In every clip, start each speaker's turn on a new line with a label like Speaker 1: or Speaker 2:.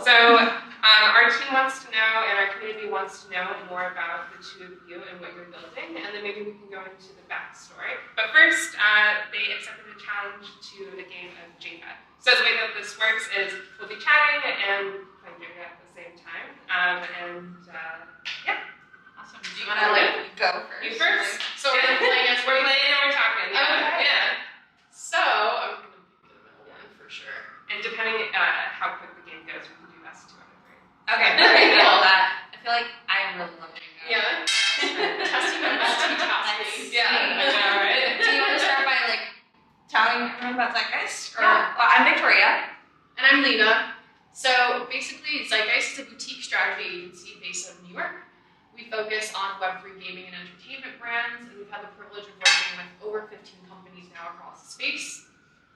Speaker 1: So our team wants to know, and our community wants to know more about the two of you and what you're building, and then maybe we can go into the backstory. But first, they accepted a challenge to a game of Jenga. So the way that this works is we'll be chatting and playing Jenga at the same time. Yeah.
Speaker 2: Awesome. Do you want to go first?
Speaker 1: You first.
Speaker 2: So we're playing as
Speaker 1: we're playing and we're talking. Yeah.
Speaker 2: Okay.
Speaker 1: Yeah.
Speaker 2: So I'm gonna pick the middle one for sure.
Speaker 1: And depending how quick the game goes, we can do best 2 out of 3.
Speaker 2: Okay. I feel that. I feel like I really love Jenga.
Speaker 1: Yeah.
Speaker 2: Testing my multitasking.
Speaker 1: Yeah. I know, right?
Speaker 2: Do you want to start by telling everyone about ZEITG3IST? Well, I'm Victoria.
Speaker 3: And I'm Lena. So basically, ZEITG3IST is a boutique strategy agency based out of New York. We focus on Web3 gaming and entertainment brands, and we've had the privilege of working with over 15 companies now across the space.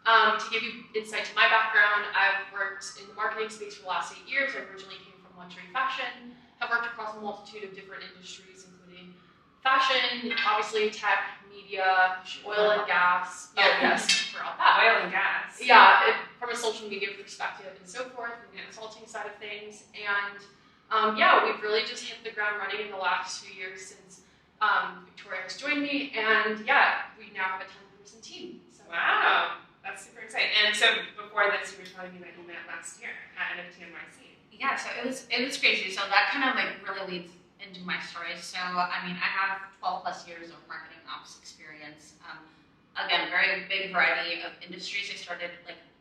Speaker 3: To give you insight to my background, I've worked in the marketing space for the last 8 years. I originally came from luxury fashion, have worked across a multitude of different industries, including fashion, obviously tech, media, oil and gas.
Speaker 1: Yeah.
Speaker 3: Oh, yes, forgot that.
Speaker 1: Oil and gas.
Speaker 3: Yeah, from a social media perspective and so forth, from the consulting side of things. And yeah, we've really just hit the ground running in the last 2 years since Victoria has joined me. And yeah, we now have a 10-person team. So.
Speaker 1: Wow, that's super exciting. And so before this, you were telling me that you met last year at NFT NYC.
Speaker 2: Yeah, so it was crazy. So that kind of really leads into my story. So I mean, I have 12 plus years of marketing ops experience. Again, very big variety of industries. I started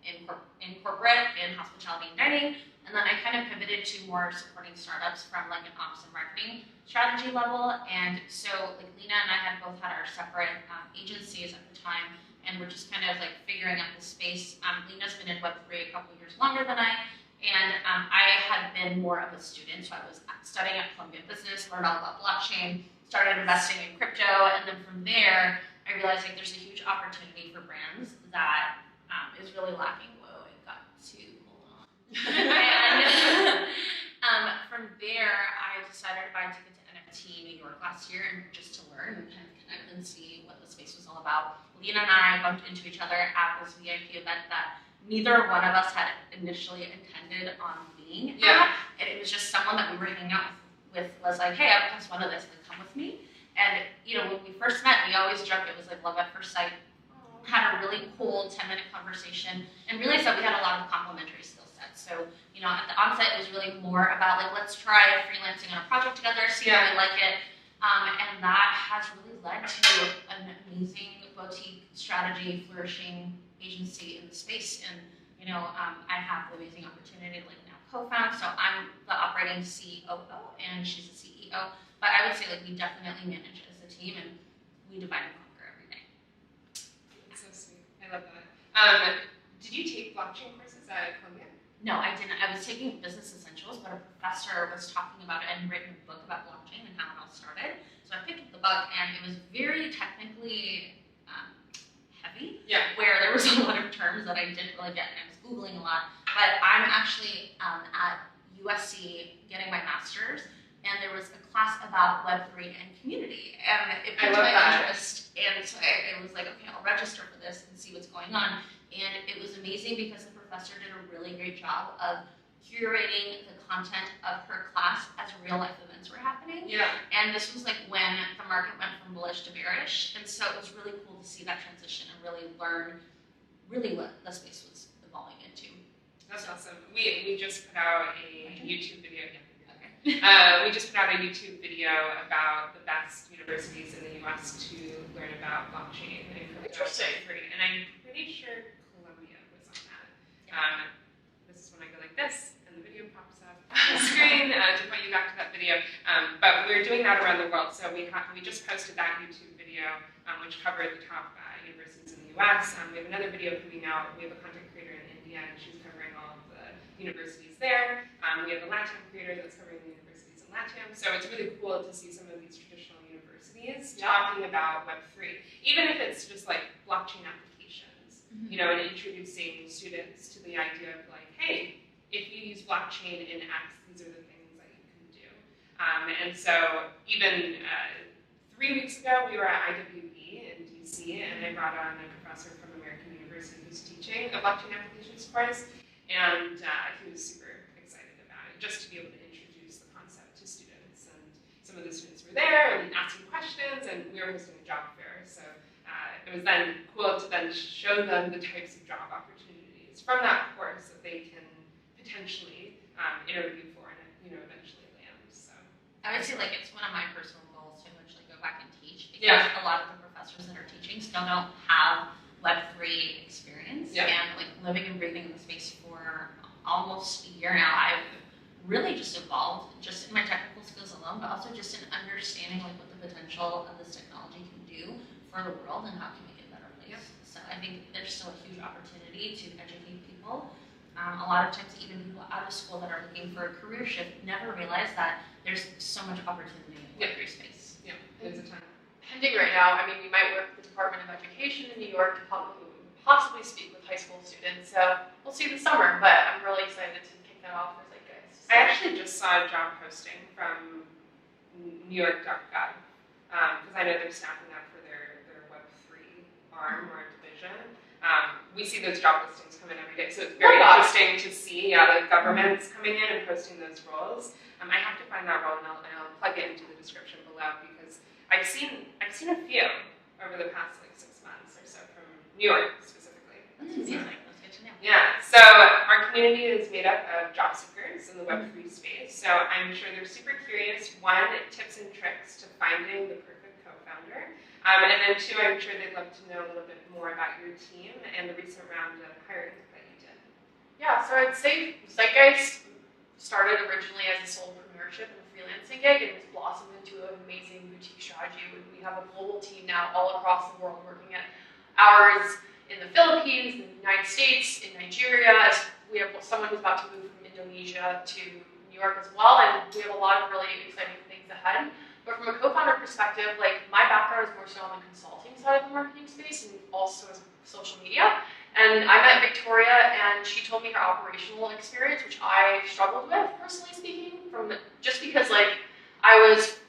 Speaker 2: in corporate, in hospitality and dining, and then I kind of pivoted to more supporting startups from an ops and marketing strategy level. And so Lena and I had both had our separate agencies at the time, and we're just kind of figuring out the space. Lena's been in Web3 a couple years longer than I. And I had been more of a student, so I was studying at Columbia Business, learned all about blockchain, started investing in crypto, and then from there, I realized there's a huge opportunity for brands that is really lacking. Whoa, it got too, hold on. And from there, I decided to buy a ticket to NFT New York last year, and just to learn and kind of connect and see what the space was all about. Lena and I bumped into each other at this VIP event that neither one of us had initially intended on being at. And it was just someone that we were hanging out with was like, hey, I've just wanted this, come with me. And when we first met, we always joked it was love at first sight. Had a really cool 10-minute conversation and realized that we had a lot of complementary skill sets. So, at the onset, it was really more about let's try freelancing on a project together, see how we like it. And that has really led to an amazing boutique strategy, flourishing agency in the space. And, I have the amazing opportunity to now co-found. So I'm the operating COO and she's the CEO. But I would say we definitely manage as a team and we divide and conquer every day.
Speaker 1: That's so sweet. I love that. Did you take blockchain courses at Columbia?
Speaker 2: No, I didn't. I was taking business essentials, but a professor was talking about it and written a book about blockchain and how it all started. So I picked up the book and it was very technically heavy, where there was a lot of terms that I didn't really get, and I was Googling a lot. But I'm actually at USC getting my master's, and there was a class about Web3 and community, and it piqued my interest. And so I was like, okay, I'll register for this and see what's going on. And it was amazing because the professor did a really great job of curating the content of her class as real life events were happening. And this was when the market went from bullish to bearish. And so it was really cool to see that transition and really learn what the space was evolving into.
Speaker 1: That's awesome. We just put out a YouTube video. We just put out a YouTube video about the best universities in the US to learn about blockchain and crypto. And I'm pretty sure Columbia was on that. This is when I go like this, and the video pops up on the screen to point you back to that video. But we're doing that around the world. So we just posted that YouTube video, which covered the top universities in the US. We have another video coming out. We have a content creator in India, and she's covering all of the universities there. We have a LATAM creator that's covering the universities in LATAM. So it's really cool to see some of these traditional universities talking about Web3, even if it's just blockchain applications, and introducing students to the idea of hey, if you use blockchain in X, these are the things that you can do. And so even 3 weeks ago, we were at IWE in DC, and I brought on a professor from American University who's teaching a blockchain applications course, and he was super excited just to be able to introduce the concept to students. And some of the students were there and asking questions, and we were hosting a job fair. So it was then cool to then show them the types of job opportunities from that course that they can potentially interview for and eventually land. So
Speaker 2: I would say like it's one of my personal goals to eventually go back and teach, because a lot of the professors that are teaching still don't have Web3 experience, and like living and breathing in the space for almost a year now, I've really just evolved just in my technical skills alone, but also just in understanding like what the potential of this technology can do for the world and how it can make it a better place. So I think there's still a huge opportunity to educate people. A lot of times even people out of school that are looking for a career shift never realize that there's so much opportunity in the Web3 space.
Speaker 1: Yeah, there's a ton.
Speaker 3: Pending right now, I mean, we might work with the Department of Education in New York to possibly speak with high school students. So we'll see this summer, but I'm really excited to kick that off for ZEITG3IST.
Speaker 1: I actually just saw a job posting from NewYork.gov, because I know they're staffing up for their Web3 arm or division. We see those job listings come in every day, so it's very interesting to see the governments coming in and posting those roles. I have to find that role, and I'll plug it into the description below, because I've seen a few over the past like 6 months or so from New York specifically.
Speaker 2: That's amazing. That's good to know.
Speaker 1: Yeah, so our community is made up of job seekers in the Web3 space, so I'm sure they're super curious. One, tips and tricks to finding the perfect co-founder. And then two, I'm sure they'd love to know a little bit more about your team and the recent round of hiring that you did.
Speaker 3: Yeah, so I'd say ZEITG3IST started originally as a solopreneurship and a freelancing gig, and it's blossomed into an amazing boutique strategy. We have a global team now all across the world working at hours in the Philippines, in the United States, in Nigeria. We have someone who's about to move from Indonesia to New York as well, and we have a lot of really exciting things ahead. But from a co-founder perspective, like my background is more so on the consulting side of the marketing space and also as social media. And I met Victoria, and she told me her operational experience, which I struggled with, personally speaking, just because like I was,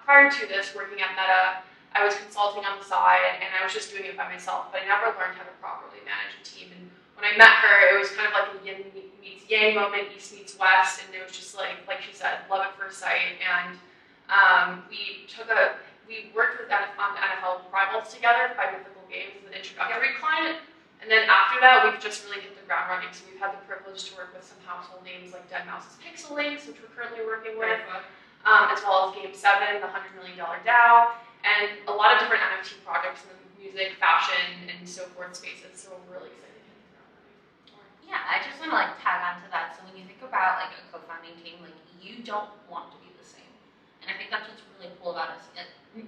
Speaker 3: prior to this, working at Meta, I was consulting on the side, and I was just doing it by myself, but I never learned how to properly manage a team. And when I met her, it was kind of like a yin meets yang moment, east meets west, and it was just like she said, love at first sight. And we worked with on NFL rivals together, 5 mythical games as an introductory client. And then after that, we've just really hit the ground running. So we've had the privilege to work with some household names like Deadmau5's Pixel Links, which we're currently working with, as well as Game 7, the $100 million DAO, and a lot of different NFT projects in the music, fashion, and so forth spaces. So we're really excited to hit the ground running.
Speaker 2: Yeah, I just want to like tag on to that. So when you think about like a co-founding team, like you don't want to be the same. And I think that's what's really cool about us.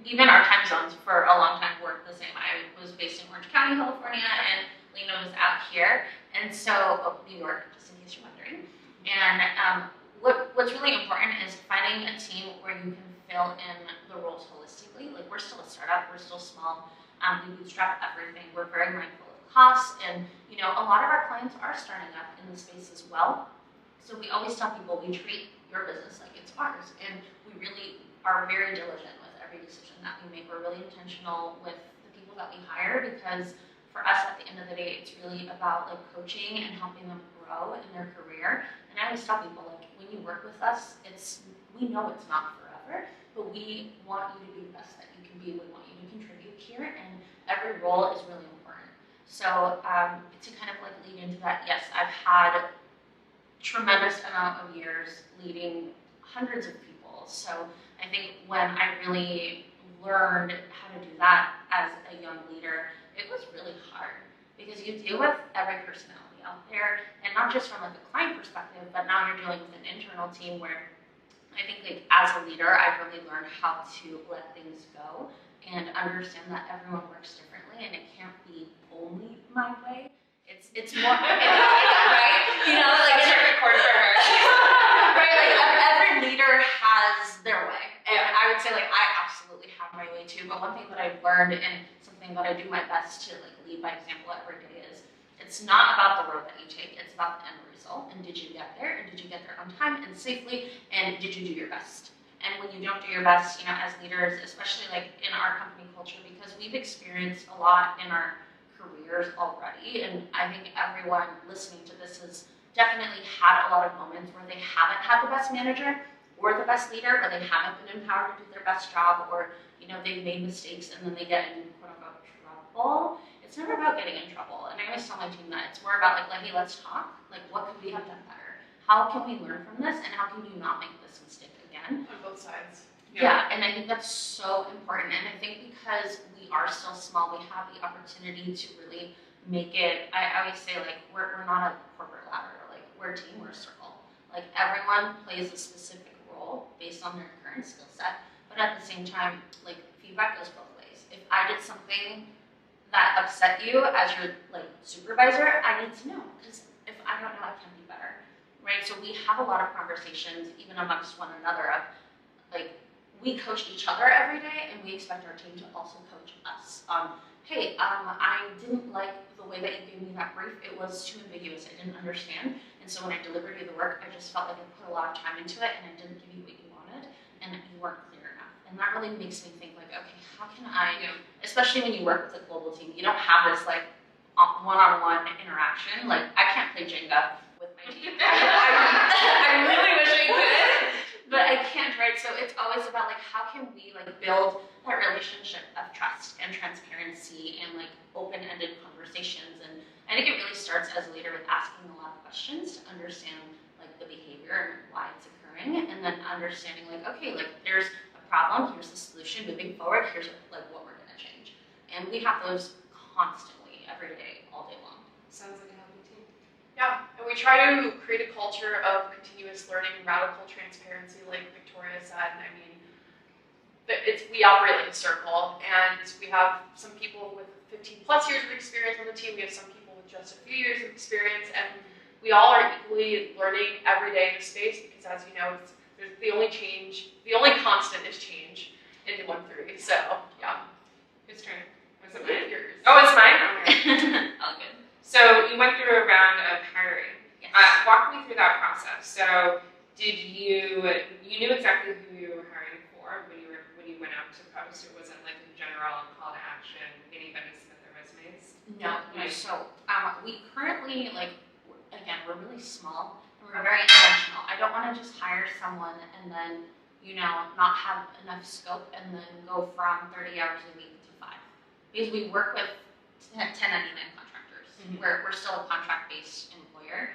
Speaker 2: Even our time zones for a long time weren't the same. I was based in Orange County, California, and Lena was out here. And so, New York, just in case you're wondering. And what's really important is finding a team where you can fill in the roles holistically. Like we're still a startup, we're still small. We bootstrap everything. We're very mindful of costs, and a lot of our clients are starting up in the space as well. So we always tell people we treat your business like it's ours, and we really are very diligent with every decision that we make. We're really intentional with the people that we hire, because for us, at the end of the day, it's really about like coaching and helping them grow in their career. And I always tell people, like, when you work with us, we know it's not forever, but we want you to be the best that you can be. We want you to contribute here, and every role is really important. So to kind of like lead into that, yes, I've had tremendous amount of years leading hundreds of people. So I think when I really learned how to do that as a young leader, it was really hard, because you deal with every personality out there, and not just from like a client perspective, but now you're dealing with an internal team where I think like as a leader, I've really learned how to let things go and understand that everyone works differently, and it can't be only my way. It's more, right? Like
Speaker 1: that's a record for her.
Speaker 2: Right? Like every leader has their way, and I would say like I absolutely have my way too. But one thing that I've learned, and something that I do my best to like lead by example every day, is it's not about the road that you take; it's about the end result. And did you get there? And did you get there on time and safely? And did you do your best? And when you don't do your best, as leaders, especially like in our company culture, because we've experienced a lot in our careers already, and I think everyone listening to this has definitely had a lot of moments where they haven't had the best manager or the best leader, or they haven't been empowered to do their best job, or they've made mistakes and then they get in quote unquote trouble. It's never about getting in trouble. And I always tell my team that it's more about like, hey, let's talk. Like, what could we have done better? How can we learn from this? And how can you not make this mistake again?
Speaker 3: On both sides.
Speaker 2: Yeah, and I think that's so important. And I think because we are still small, we have the opportunity to really make it. I always say, like, we're not a corporate ladder. Like, we're a team, we're a circle. Like, everyone plays a specific role based on their current skill set. But at the same time, like, feedback goes both ways. If I did something that upset you as your like supervisor, I need to know, because if I don't know, I can do better, right? So we have a lot of conversations, even amongst one another, of like, we coach each other every day, and we expect our team to also coach us. Hey, I didn't like the way that you gave me that brief. It was too ambiguous. I didn't understand. And so when I delivered you the work, I just felt like I put a lot of time into it, and I didn't give you what you wanted, and you weren't clear enough. And that really makes me think, like, okay, how can I, especially when you work with a global team, you don't have this, like, one-on-one interaction. Like, I can't play Jenga with my team. I really wish I could, but I can't, right? So it's always about, like, how can we, like, build that relationship of trust and transparency and, like, open-ended conversations. And I think it really starts as a leader with asking a lot of questions to understand, like, the behavior and why it's occurring, and then understanding, like, okay, like, there's a problem, here's the solution, moving forward, here's, like, what we're gonna change. And we have those constantly, every day, all day long.
Speaker 1: Sounds like a healthy team.
Speaker 3: Yeah, and we try to create a culture of continuous learning, radical transparency, like Victoria said. I mean, we operate like a circle, and we have some people with 15 plus years of experience on the team. We have some people with just a few years of experience, and we all are equally learning every day in the space, because, as you know, the only constant is change in 1-3. So, yeah.
Speaker 1: Whose turn? Was it mine?
Speaker 3: Yours.
Speaker 1: Oh, it's mine? Okay.
Speaker 2: All good.
Speaker 1: So you went through a round of hiring.
Speaker 2: Yes.
Speaker 1: Walk me through that process. So you knew exactly who you were hiring for when you went out to post? It wasn't like a general call to action, anybody submit their resumes?
Speaker 2: No. So we currently, like, again, we're really small and we're very intentional. I don't want to just hire someone and then, not have enough scope and then go from 30 hours a week to 5. Because we work with 1099 contractors.
Speaker 1: Mm-hmm.
Speaker 2: We're still a contract-based employer.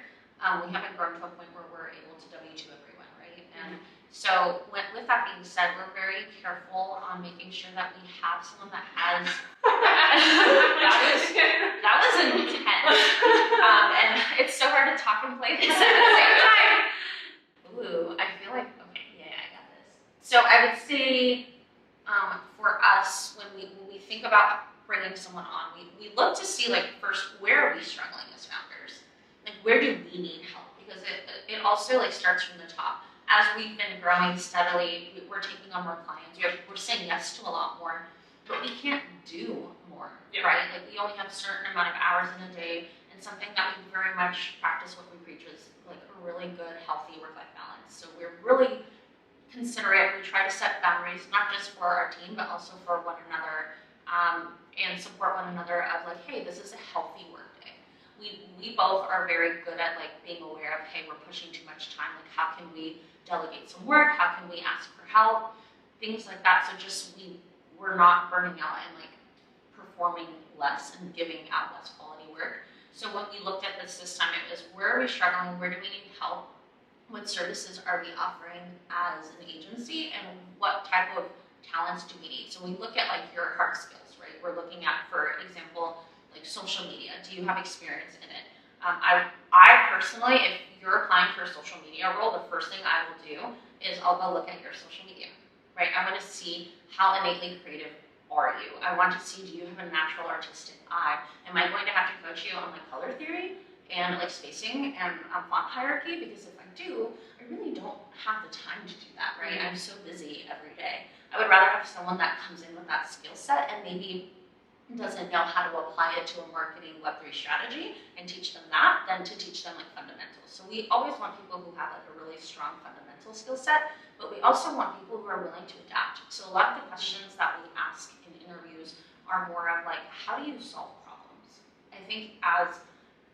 Speaker 2: We haven't grown to a point where we're able to W-2 everyone, right? And so with that being said, we're very careful on making sure that we have someone that has that was intense. And it's so hard to talk and play this at the same time. Ooh, I feel like, okay, yeah, I got this. So I would say for us, when we think about bringing someone on, we look to see, like, first, where are we struggling as founders? Like, where do we need help? Because it also, like, starts from the top. As we've been growing steadily, we're taking on more clients. We're saying yes to a lot more, but we can't do more, right? Like, we only have a certain amount of hours in a day, and something that we very much practice what we preach is, like, a really good, healthy work-life balance. So we're really considerate. We try to set boundaries, not just for our team, but also for one another, and support one another of, like, hey, this is a healthy work day. We both are very good at, like, being aware of, hey, we're pushing too much time. Like, how can we delegate some work? How can we ask for help? Things like that. So just we're not burning out and, like, performing less and giving out less quality work. So when we looked at this time, it was, where are we struggling? Where do we need help? What services are we offering as an agency, and what type of talents do we need? So we look at, like, your hard skills, right? We're looking at, for example, like, social media. Do you have experience in it? I personally, if you're applying for a social media role, the first thing I will do is I'll go look at your social media, right? I want to see how innately creative are you. I want to see, do you have a natural artistic eye? Am I going to have to coach you on, like, color theory and, like, spacing and font hierarchy? Because if I do, I really don't have the time to do that, right? I'm so busy every day. I would rather have someone that comes in with that skill set and maybe doesn't know how to apply it to a marketing Web3 strategy and teach them that than to teach them, like, fundamentals. So we always want people who have, like, a really strong fundamental skill set, but we also want people who are willing to adapt. So a lot of the questions that we ask in interviews are more of, like, how do you solve problems? I think as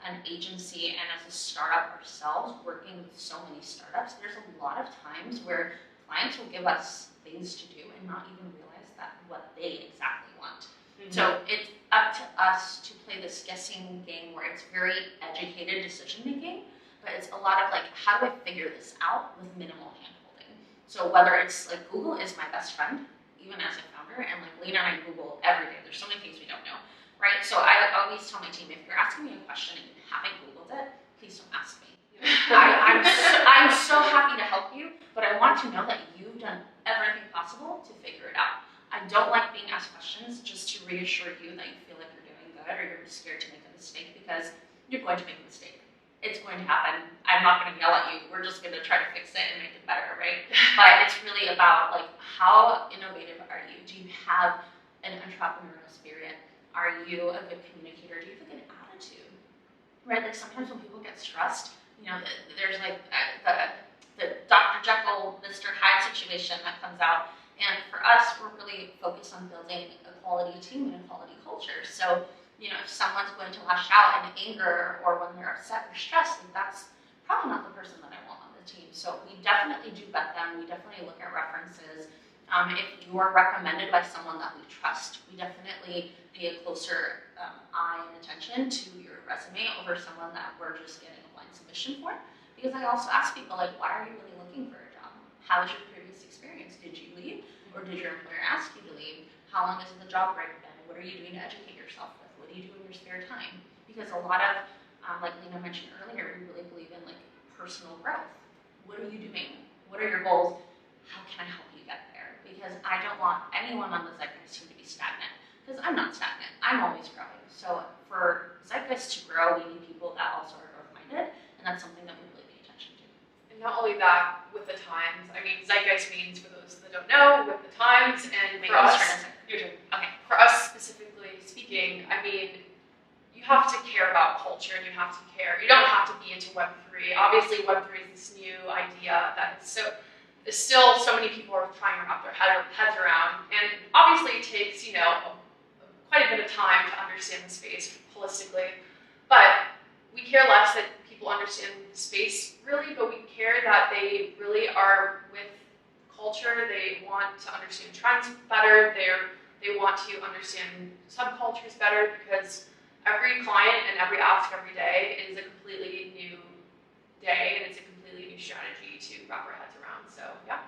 Speaker 2: an agency and as a startup ourselves, working with so many startups, there's a lot of times where clients will give us things to do and not even realize that what they exactly want. So it's up to us to play this guessing game where it's very educated decision making, but it's a lot of like, how do I figure this out with minimal handholding? So whether it's like Google is my best friend, even as a founder, and like Lena and I Google every day. There's so many things we don't know, right? So I always tell my team, if you're asking me a question and you haven't Googled it, please don't ask me. I'm so happy to help you, but I want to know that you've done everything possible to figure it out. I don't like being asked questions just to reassure you that you feel like you're doing good or you're scared to make a mistake, because you're going to make a mistake. It's going to happen. I'm not going to yell at you. We're just going to try to fix it and make it better, right? But it's really about like, how innovative are you? Do you have an entrepreneurial spirit? Are you a good communicator? Do you have a good attitude? Right? Like sometimes when people get stressed, you know, there's like the Dr. Jekyll, Mr. Hyde situation that comes out. And for us, we're really focused on building a quality team and a quality culture. So, you know, if someone's going to lash out in anger or when they're upset or stressed, then that's probably not the person that I want on the team. So we definitely do vet them. We definitely look at references. If you are recommended by someone that we trust, we definitely pay a closer eye and attention to your resume over someone that we're just getting a blind submission for. Because I also ask people, like, why are you really looking for a job? How was your previous experience? Did you leave? Or did your employer ask you to leave? How long has the job break been? What are you doing to educate yourself with? What do you do in your spare time? Because a lot of, like Lena mentioned earlier, we really believe in like personal growth. What are you doing? What are your goals? How can I help you get there? Because I don't want anyone on the Zeitgeist team to be stagnant. Because I'm not stagnant. I'm always growing. So for Zeitgeist to grow, we need people that also are growth-minded, and that's something that we really pay attention to.
Speaker 3: And not only that, with the times. I mean, Zeitgeist means, for those that don't know, with the times, and for us, for us specifically speaking, I mean, you have to care about culture, and you have to care. You don't have to be into Web3. Obviously, Web3 is this new idea that is still so many people are trying to wrap their heads around, and obviously it takes, you know, quite a bit of time to understand the space holistically, but we care less that people understand the space really, but we care that they really are with culture. They want to understand trends better. They want to understand subcultures better, because every client and every ask every day is a completely new day, and it's a completely new strategy to wrap our heads around. So yeah.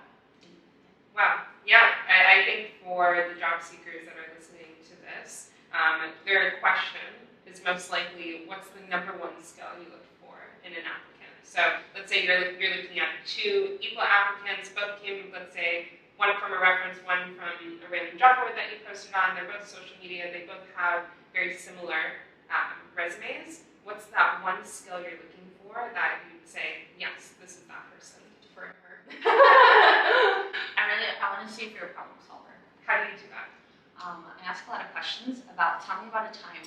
Speaker 1: Wow. Yeah, I think for the job seekers that are listening to this, their question is most likely, what's the number one skill you look for in an applicant? So let's say you're looking at two equal applicants, both came, let's say, one from a reference, one from a random job board that you posted on. They're both social media. They both have very similar resumes. What's that one skill you're looking for that you'd say, yes, this is that person?
Speaker 3: For her.
Speaker 2: I want to see if you're a problem solver.
Speaker 1: How do you do that?
Speaker 2: I ask a lot of questions about, tell me about a time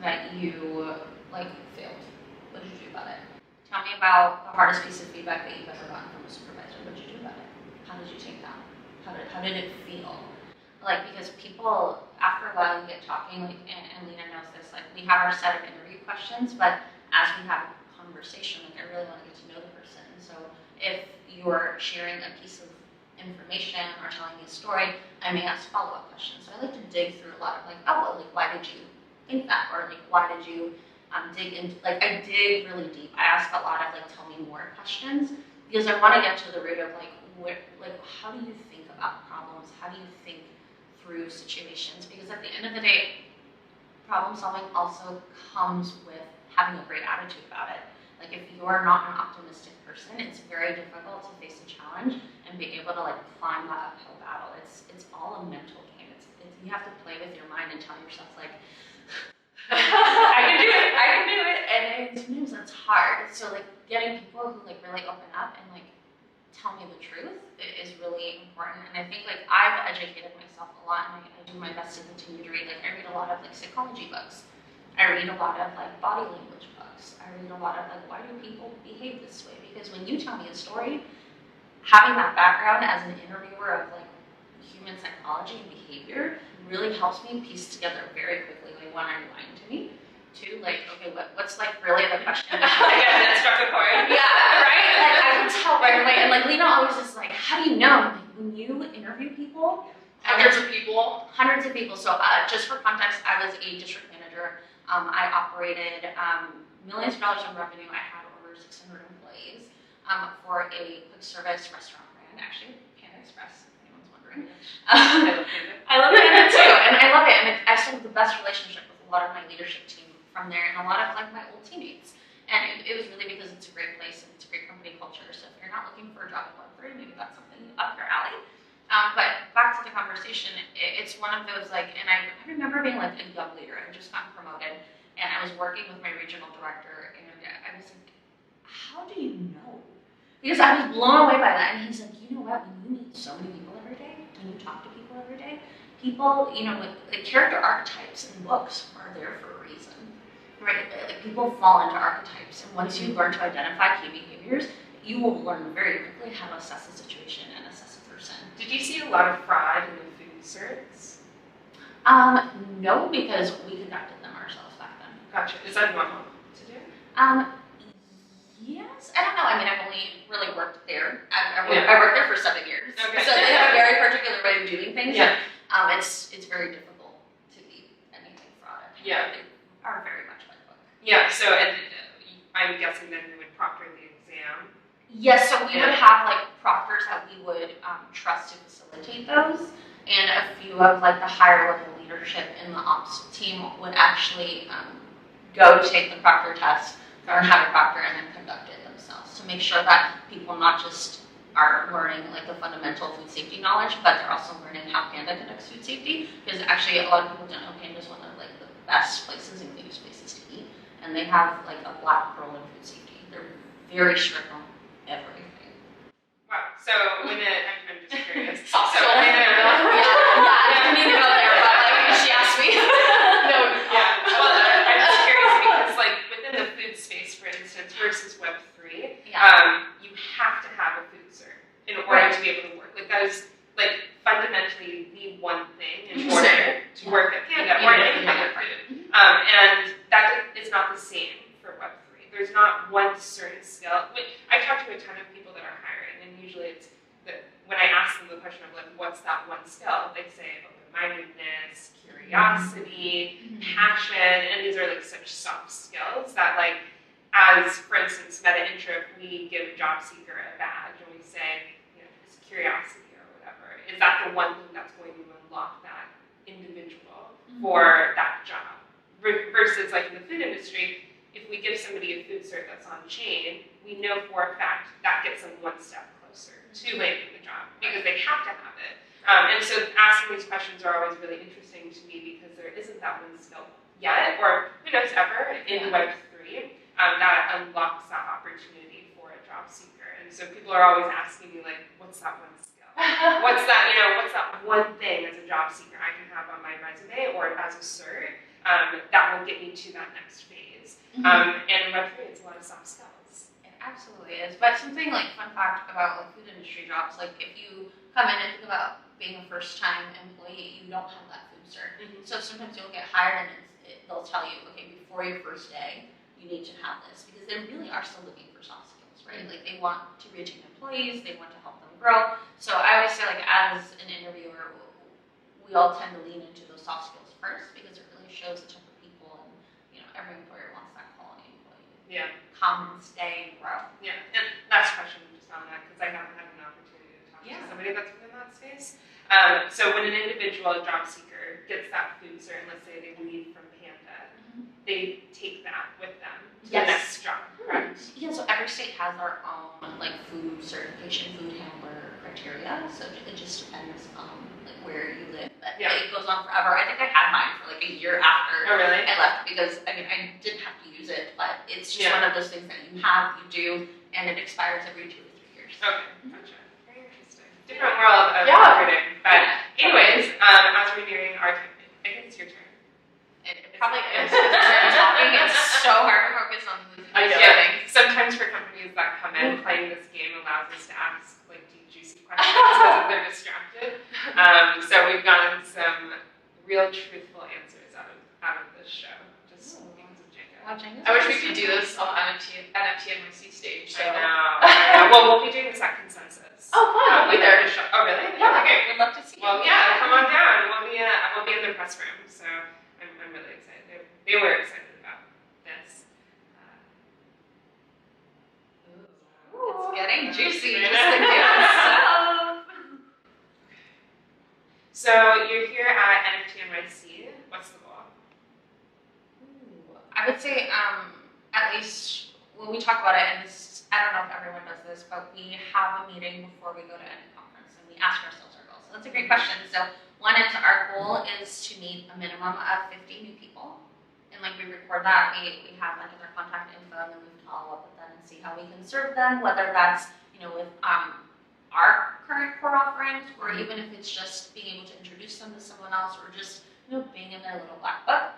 Speaker 2: that you like failed. What did you do about it? Tell me about the hardest piece of feedback that you've ever gotten from a supervisor. What did you do about it? How did you take that? How did it feel? Like, because people, after a while you get talking, like, and Lena knows this, like we have our set of interview questions, but as we have a conversation, like I really want to get to know the person. So if you're sharing a piece of information or telling me a story, I may ask follow-up questions. So I like to dig through a lot of like, oh, well, like why did you think that? Or like why did you dig into, like I dig really deep. I ask a lot of like tell me more questions, because I want to get to the root of like how do you think about problems? How do you think through situations? Because at the end of the day, problem solving also comes with having a great attitude about it. Like if you're not an optimistic person, it's very difficult to face a challenge and be able to like climb that uphill battle. It's all a mental game. You have to play with your mind and tell yourself like, I can do it, and sometimes that's hard. So like getting people who like really open up and like tell me the truth is really important. And I think like I've educated myself a lot, and I do my best to continue to read. Like I read a lot of like psychology books. I read a lot of like body language books. I read a lot of like, why do people behave this way? Because when you tell me a story, having that background as an interviewer of like human psychology and behavior really helps me piece together very quickly, like when are you lying to me? too. Like, okay, what's like really the question?
Speaker 1: Again, that struck a chord.
Speaker 2: Yeah, right? Like, I can tell right away. And like, Lena always is like, how do you know? Like, when you interview people,
Speaker 3: Hundreds of people.
Speaker 2: Hundreds of people. So just for context, I was a district manager. I operated millions of dollars in revenue. I had over 600 employees for a quick service restaurant brand, actually, Panda Express, if anyone's wondering. I love Panda too, and I love it. And I still have the best relationship with a lot of my leadership team from there and a lot of like my old teammates. And it was really because it's a great place and it's a great company culture. So if you're not looking for a job at Web3, maybe that's something up your alley. But back to the conversation, it's one of those like, and I remember being like a young leader. I just got promoted, and I was working with my regional director, and I was like, how do you know? Because I was blown away by that. And he's like, you know what? When you meet so many people every day, when you talk to people every day, people, you know, like character archetypes in books are there for a reason, right? Like people fall into archetypes, and once you learn to identify key behaviors, you will learn very quickly how to assess the situation and assess a person.
Speaker 1: Did you see a lot of fraud in the food certs?
Speaker 2: No, because we conducted them ourselves back then.
Speaker 1: Gotcha. Is that normal to do?
Speaker 2: Yes. I don't know. I mean, I've only really worked there. I worked there for 7 years.
Speaker 1: Okay.
Speaker 2: So they have a very particular way of doing things.
Speaker 1: Yeah.
Speaker 2: It's very difficult to be anything fraud.
Speaker 1: Yeah.
Speaker 2: They are very much by the book.
Speaker 1: Yeah. So, and I'm guessing then we would proctor the exam.
Speaker 2: Yes, so we would have like proctors that we would trust to facilitate those, and a few of like the higher level leadership in the ops team would actually go take the proctor test, learn how to proctor, and then conduct it themselves to make sure that people not just are learning like the fundamental food safety knowledge, but they're also learning how Panda conducts food safety. Because actually, a lot of people don't know Panda is one of like the best places and cleanest places to eat, and they have like a black pearl in food safety. They're very strict on everything.
Speaker 1: Wow. So when I'm just curious.
Speaker 2: I didn't mean to go there, but like she asked me.
Speaker 1: No, yeah. Well, I'm just curious because like within the food space, for instance, versus Web3, you have to have a food cert in order to be able to work. Like that is like fundamentally the one thing in order to work at Panda or anything with food. And that is not the same for Web3. There's not one certain skill. I've talked to a ton of people that are hiring, and usually it's that when I ask them the question of like, what's that one skill? They say open-mindedness, curiosity, passion, and these are like such soft skills that like, as for instance, Metaintro, if we give a job seeker a badge and we say, you know, it's curiosity or whatever, is that the one thing that's going to unlock that individual for that job? Versus like in the food industry, if we give somebody a food cert that's on chain, we know for a fact that gets them one step closer to landing the job because they have to have it. And so asking these questions are always really interesting to me because there isn't that one skill yet, or who knows ever, in Web3 that unlocks that opportunity for a job seeker. And so people are always asking me like, what's that one skill? What's that, you know, what's that one thing as a job seeker I can have on my resume or as a cert that will get me to that next phase? And in Web3, it's a lot of soft skills.
Speaker 2: It absolutely is. But something like fun fact about like food industry jobs, like if you come in and think about being a first-time employee, you don't have that food cert. So sometimes you'll get hired and they'll tell you, okay, before your first day, you need to have this because they really are still looking for soft skills, right? Like they want to retain employees, they want to help them grow. So I always say, like as an interviewer, we all tend to lean into those soft skills first because it really shows the type of people, and you know, every employer wants that quality employee.
Speaker 1: Yeah.
Speaker 2: Come and stay and grow.
Speaker 1: Yeah. And last question just on that because I haven't had an opportunity to talk to somebody that's within that space. So when an individual job seeker gets that food cert, and let's say they leave from Panda, they take that with them to the next job, correct?
Speaker 2: Yeah, so every state has their own like food certification, food handler criteria. So it just depends on like where you live. But it goes on forever. I think I had mine for like a year after I left because I mean I didn't have to use it, but it's just one of those things that you have, you do, and it expires every 2 or 3 years.
Speaker 1: Okay, gotcha. Very interesting. Different world of recruiting. But anyways, as we're nearing our time, I think it's your turn.
Speaker 2: It probably is. Talking, it's so hard to focus on the thing.
Speaker 1: Sometimes for companies that come in, playing this game allows us to ask like deep, juicy questions because they're distracted. So we've gotten some real truthful answers out of this show. Just things of
Speaker 2: watching.
Speaker 3: I wish we could do this on NFT NYC stage. So.
Speaker 1: I know. Well, we'll be doing this at Consensus.
Speaker 3: Oh, fun. I'll be there.
Speaker 1: Oh, really?
Speaker 3: Yeah.
Speaker 1: Okay.
Speaker 2: We'd love to see you.
Speaker 1: Well, yeah, come on down. We'll be in the press room, so I'm really excited. They were excited about this.
Speaker 2: It's getting juicy.
Speaker 1: Yeah.
Speaker 2: Just the good stuff.
Speaker 1: So you're here at NFT NYC. What's the goal?
Speaker 2: I would say, at least when we talk about it, and this, I don't know if everyone does this, but we have a meeting before we go to any conference, and we ask ourselves our goals. So that's a great question. So one is our goal is to meet a minimum of 50 new people, and like we record that, we have like their contact info, and then we follow up with them and see how we can serve them, whether that's with our current core offerings, or even if it's just being able to introduce them to someone else, or just being in their little black book.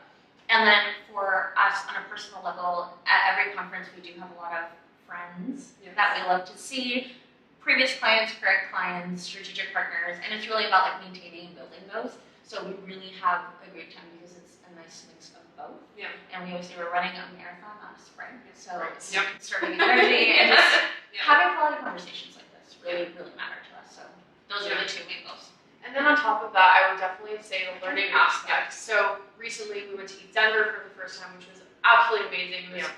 Speaker 2: And then for us on a personal level, at every conference we do have a lot of friends that we love to see, previous clients, current clients, strategic partners, and it's really about like maintaining and building those. So we really have a great time because it's a nice mix of both.
Speaker 1: Yeah.
Speaker 2: And we always say we're running a marathon, not a sprint. So it's
Speaker 1: Yep.
Speaker 2: conserving energy and just having quality conversations like this really matter to us. So those are the two main goals.
Speaker 3: And then on top of that, I would definitely say the learning aspect. So recently we went to Denver for the first time, which was absolutely amazing. It was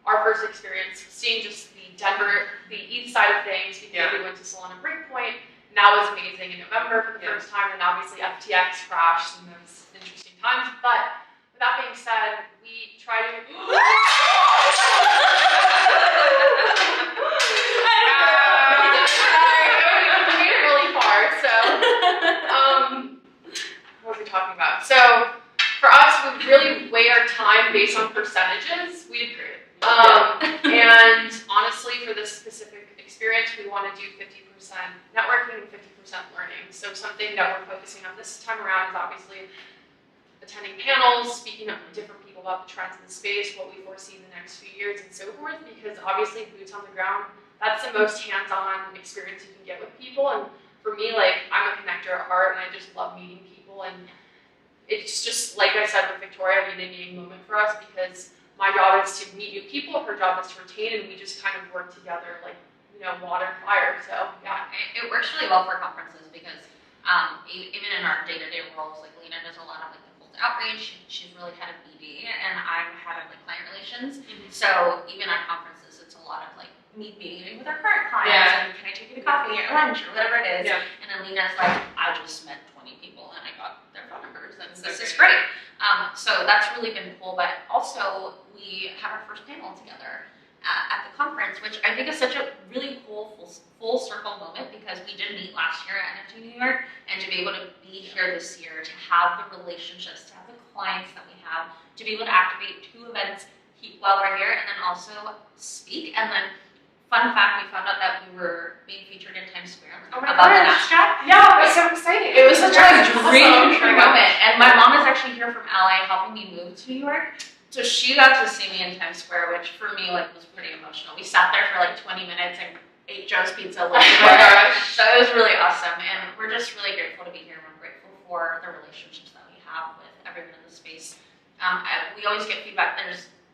Speaker 3: our first experience seeing just the east side of things because we went to Solana Breakpoint, and that was amazing in November for the first time, and obviously FTX crashed and those interesting times. But with that being said, we try to what are we talking about? So for us, we really weigh our time based on percentages. We did great. And honestly, for this specific experience, we want to do 50% networking and 50% learning. So something that we're focusing on this time around is obviously attending panels, speaking to different people about the trends in the space, what we foresee in the next few years, and so forth, because obviously boots on the ground, that's the most hands-on experience you can get with people. And for me, like, I'm a connector at heart, and I just love meeting people, and it's just, like I said with Victoria, a meeting moment for us, because my job is to meet new people, her job is to retain, and we just kind of work together like, water and fire. So, yeah.
Speaker 2: It works really well for conferences because even in our day-to-day roles, like Lena does a lot of like the cold outreach, she's really head of BD, and I'm head of like client relations. So even at conferences, it's a lot of like me meeting with our current clients, and can I take you to coffee or lunch or whatever it is. And then Lena's like, I just met 20 people and I got their phone numbers, and this is great. So that's really been cool, but also we have our first panel together at the conference, which I think is such a really cool full circle moment, because we did meet last year at NFT New York, and to be able to be here this year, to have the relationships, to have the clients that we have, to be able to activate 2 events while we're here, and then also speak. And then, fun fact, we found out that we were being featured in Times Square about the NASDAQ.
Speaker 3: Yeah, it was so exciting.
Speaker 2: It was such a dream moment. And my mom is actually here from LA helping me move to New York. So she got to see me in Times Square, which for me was pretty emotional. We sat there for like 20 minutes and ate Joe's Pizza. So it was really awesome. And we're just really grateful to be here. We're grateful for the relationships that we have with everyone in the space. We always get feedback.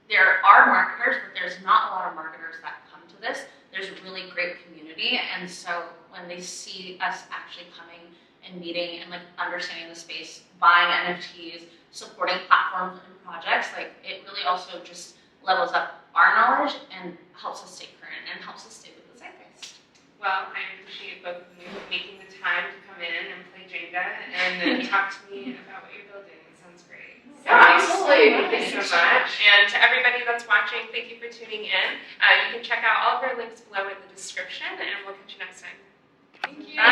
Speaker 2: There are marketers, but there's not a lot of marketers that come to this. There's a really great community. And so when they see us actually coming and meeting and like understanding the space, buying NFTs, supporting platforms and projects, like it really also just levels up our knowledge and helps us stay current and helps us stay with the zeitgeist.
Speaker 1: Well, I appreciate both of you making the time to come in and play Jenga and talk to me about what you're building. It sounds great.
Speaker 3: Yeah, absolutely.
Speaker 1: Thank you so much. And to everybody that's watching, thank you for tuning in. You can check out all of our links below in the description, and we'll catch you next time.
Speaker 3: Thank you.
Speaker 2: Bye.